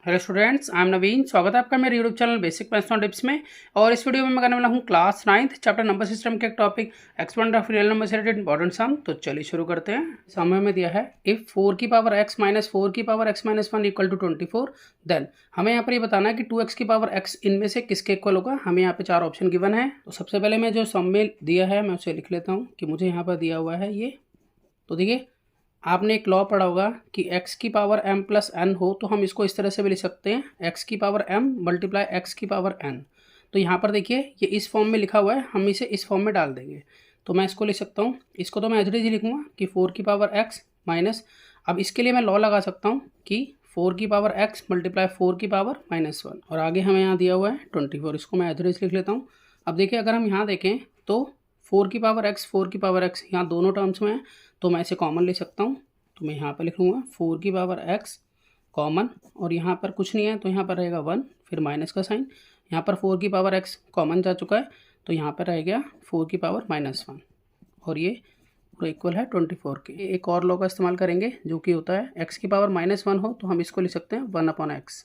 Hello students, I am नवीन। स्वागत है आपका मेरे YouTube channel basic maths and tips में। और इस वीडियो में मैं करने वाला हूँ class 9th chapter number system के एक topic expand of real number से रिलेटेड इंपॉर्टेंट सम। तो चलिए शुरू करते हैं। समय में दिया है इफ 4 की पावर x माइनस 4 की power x minus 1 equal to 24, then हमें यहाँ पर ये बताना है कि 2x की पावर x इनमें से किसके इक्वल होगा। हमें यहाँ पे 4 ऑप्शन गिवन है। तो सबसे पहले मैं जो सम में दिया है मैं उसे लिख लेता हूँ कि मुझे यहाँ पर दिया हुआ है ये। तो देखिए, आपने एक लॉ पढ़ा होगा कि x की पावर m प्लस n हो तो हम इसको इस तरह से भी लिख सकते हैं, x की पावर m मल्टीप्लाई x की पावर n। तो यहाँ पर देखिए ये इस फॉर्म में लिखा हुआ है, हम इसे इस फॉर्म में डाल देंगे। तो मैं इसको लिख सकता हूँ, इसको तो मैं एज इट इज लिखूँगा कि 4 की पावर x माइनस, अब इसके लिए मैं लॉ लगा सकता हूँ कि 4 की पावर x मल्टीप्लाई 4 की पावर -1, और आगे हमें यहाँ दिया हुआ है 24, इसको मैं एज इट इज लिख लेता हूँ। अब देखिए अगर हम यहाँ देखें तो 4 की पावर x यहाँ दोनों टर्म्स में है, तो मैं इसे कॉमन ले सकता हूँ। तो मैं यहाँ पर लिख लूँगा 4 की पावर x कॉमन, और यहाँ पर कुछ नहीं है तो यहाँ पर रहेगा 1, फिर माइनस का साइन। यहाँ पर 4 की पावर x कॉमन जा चुका है तो यहाँ पर रह गया 4 की पावर -1, और ये पूरा इक्वल है 24 के। एक और लॉ का इस्तेमाल करेंगे जो कि होता है x की पावर -1 हो तो हम इसको लिख सकते हैं 1/x।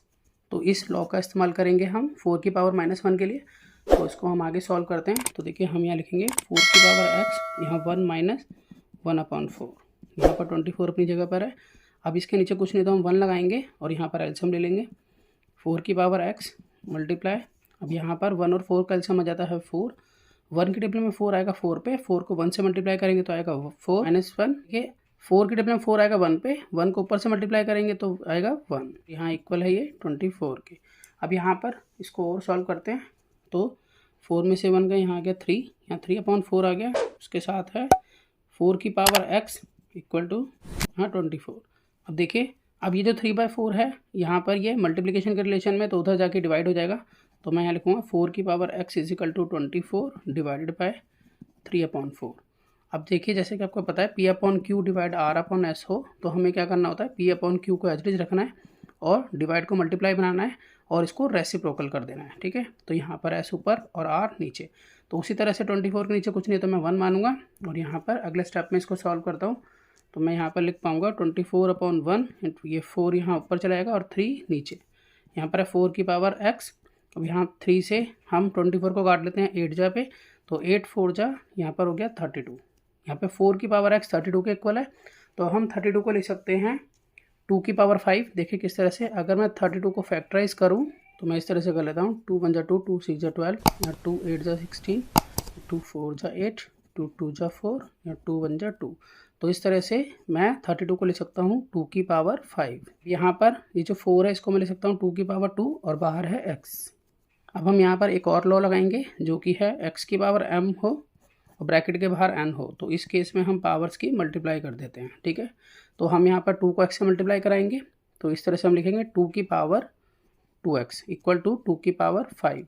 तो इस लॉ का इस्तेमाल करेंगे हम 4 की पावर -1 के लिए। तो इसको हम आगे सॉल्व करते हैं। तो देखिए हम यहाँ लिखेंगे 4 की पावर x, यहाँ 1 माइनस 1/4, यहाँ पर 24 अपनी जगह पर है। अब इसके नीचे कुछ नहीं तो हम 1 लगाएंगे और यहाँ पर एल्सियम ले लेंगे। 4 की पावर x मल्टीप्लाई, अब यहाँ पर 1 और 4 का एल्सियम आ जाता है 4, 1 की टेबल में 4 आएगा 4 पे, 4 को 1 से मल्टीप्लाई करेंगे तो आएगा 4 -1, ये 4 की टेबल में 4 आएगा 1 पे, 1 को ऊपर से मल्टीप्लाई करेंगे तो आएगा 1, यहाँ इक्वल है ये 24 के। अब यहाँ पर इसको और सॉल्व करते हैं। तो 4 में से 1 गया, यहाँ आ गया 3, यहाँ 3/4 आ गया, उसके साथ है 4 की पावर x इक्वल टू हाँ 24। अब देखिए अब ये जो 3/4 है यहाँ पर ये मल्टीप्लिकेशन के रिलेशन में तो उधर जाके डिवाइड हो जाएगा। तो मैं यहाँ लिखूँगा 4 की power x is equal to 24 divided by 3/4। अब देखिए जैसे कि आपको पता है P/Q डिवाइड R/S हो तो हमें क्या करना होता है, P/Q को एज इट इज रखना है और डिवाइड को मल्टीप्लाई बनाना है और इसको रेसिप्रोकल कर देना है। ठीक है, तो यहाँ पर S ऊपर और R नीचे। तो उसी तरह से 24 के नीचे कुछ नहीं तो मैं 1 मानूंगा, और यहाँ पर अगले स्टेप में इसको सॉल्व करता हूँ। तो मैं यहाँ पर लिख पाऊँगा 24/1 इंटू ये 4 यहाँ ऊपर चला जाएगा और 3 नीचे। यहाँ पर है 4 की पावर x, अब यहाँ 3 से हम 24 को काट लेते हैं 8 जा पे, तो 8 4 जा यहाँ पर हो गया 32। यहाँ पे 4 की पावर x 32 के इक्वल है, तो हम 32 को लिख सकते हैं 2 की पावर 5। देखिए किस तरह से, अगर मैं 32 को फैक्टराइज करूँ तो मैं इस तरह से कर लेता हूँ, 2 1 जा 2, 2 6 जा 12, या 2 8 जा 16, 2 4 जा 8, 2 2 जा 4, या 2 1 जा 2। तो इस तरह से मैं 32 को लिख सकता हूँ 2 की पावर 5। यहाँ पर ये जो 4 है इसको मैं लिख सकता हूँ 2 की पावर 2, और बाहर है x। अब हम यहाँ पर एक और लॉ लगाएंगे जो कि है x की पावर m हो और ब्रैकेट के बाहर n हो, तो इस केस में हम पावर्स की मल्टीप्लाई कर देते हैं। ठीक है, तो हम यहाँ पर 2 को x से मल्टीप्लाई कराएंगे, तो इस तरह से हम लिखेंगे 2 की पावर 2x इक्वल टू 2 की पावर 5।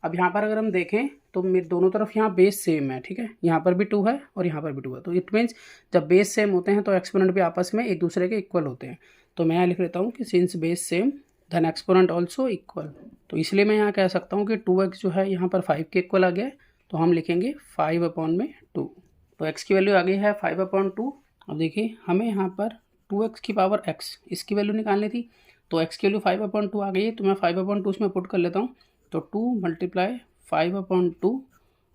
अब यहाँ पर अगर हम देखें तो मेरे दोनों तरफ यहाँ बेस सेम है। ठीक है, यहाँ पर भी 2 है और यहाँ पर भी 2 है, तो इट मीन्स जब बेस सेम होते हैं तो एक्सपोनेंट भी आपस में एक दूसरे के इक्वल होते हैं। तो मैं यहाँ लिख लेता हूँ कि since base same then exponent also equal. तो इसलिए मैं यहाँ कह सकता हूँ कि 2x जो है यहाँ पर 5 के इक्वल आ गया है, तो हम लिखेंगे 5/2। तो x की वैल्यू आ गई है 5/2। अब देखिए हमें यहाँ पर 2x की पावर x इसकी वैल्यू निकालनी थी, तो x की वैल्यू 5/2 आ गई है, तो मैं 5/2 उसमें पुट कर लेता हूँ। तो 2 मल्टीप्लाई 5/2,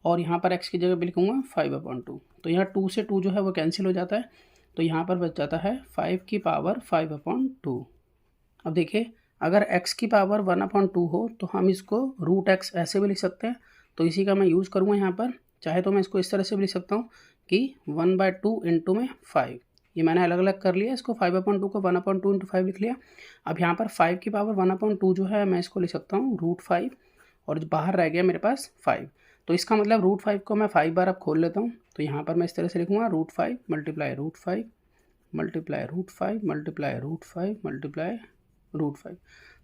और यहाँ पर x की जगह भी लिखूँगा 5/2। तो यहाँ 2 से 2 जो है वो कैंसिल हो जाता है, तो यहाँ पर बच जाता है 5 की पावर 5/2। अब देखिए अगर x की पावर 1/2 हो तो हम इसको √x ऐसे भी लिख सकते हैं, तो इसी का मैं यूज़ करूँगा यहाँ पर। चाहे तो मैं इसको इस तरह से भी लिख सकता हूँ कि 1/2 इंटू में 5, ये मैंने अलग अलग कर लिया, इसको 5/2 को 1/2 इंटू 5 लिख लिया। अब यहाँ पर 5 की पावर 1/2 जो है मैं इसको लिख सकता हूँ √5, और जो बाहर रह गया मेरे पास 5, तो इसका मतलब √5 को मैं 5 बार अब खोल लेता हूँ। तो यहाँ पर मैं इस तरह से लिखूँगा √5 मल्टीप्लाई √5 मल्टीप्लाई √5 मल्टीप्लाई √5 मल्टीप्लाई √5।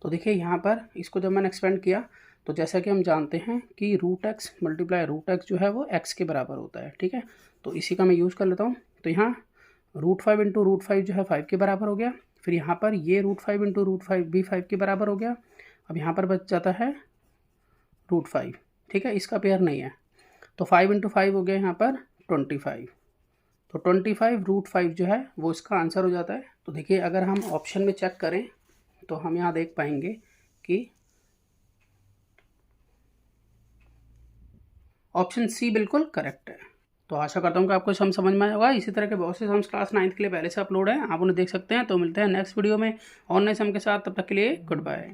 तो देखिए यहाँ पर इसको जब मैंने एक्सपेंड किया तो जैसा कि हम जानते हैं कि √x मल्टीप्लाई √x जो है वो x के बराबर होता है। ठीक है, तो इसी का मैं यूज़ कर लेता हूँ। तो यहाँ √5 इंटू √5 जो है 5 के बराबर हो गया, फिर यहाँ पर ये √5 इंटू √5 भी 5 के बराबर हो गया। अब यहाँ पर बच जाता है √5। ठीक है, इसका पेयर नहीं है, तो 5 इंटू 5 हो गया यहाँ पर 25। तो 25 √5 जो है वो इसका आंसर हो जाता है। तो देखिए अगर हम ऑप्शन में चेक करें तो हम यहाँ देख पाएंगे कि ऑप्शन सी बिल्कुल करेक्ट है। तो आशा करता हूँ कि आपको सम समझ में आया होगा। इसी तरह के बहुत से सम्स क्लास 9th के लिए पहले से अपलोड हैं, आप उन्हें देख सकते हैं। तो मिलते हैं नेक्स्ट वीडियो में और नए सम के साथ, तब तक के लिए गुड बाय।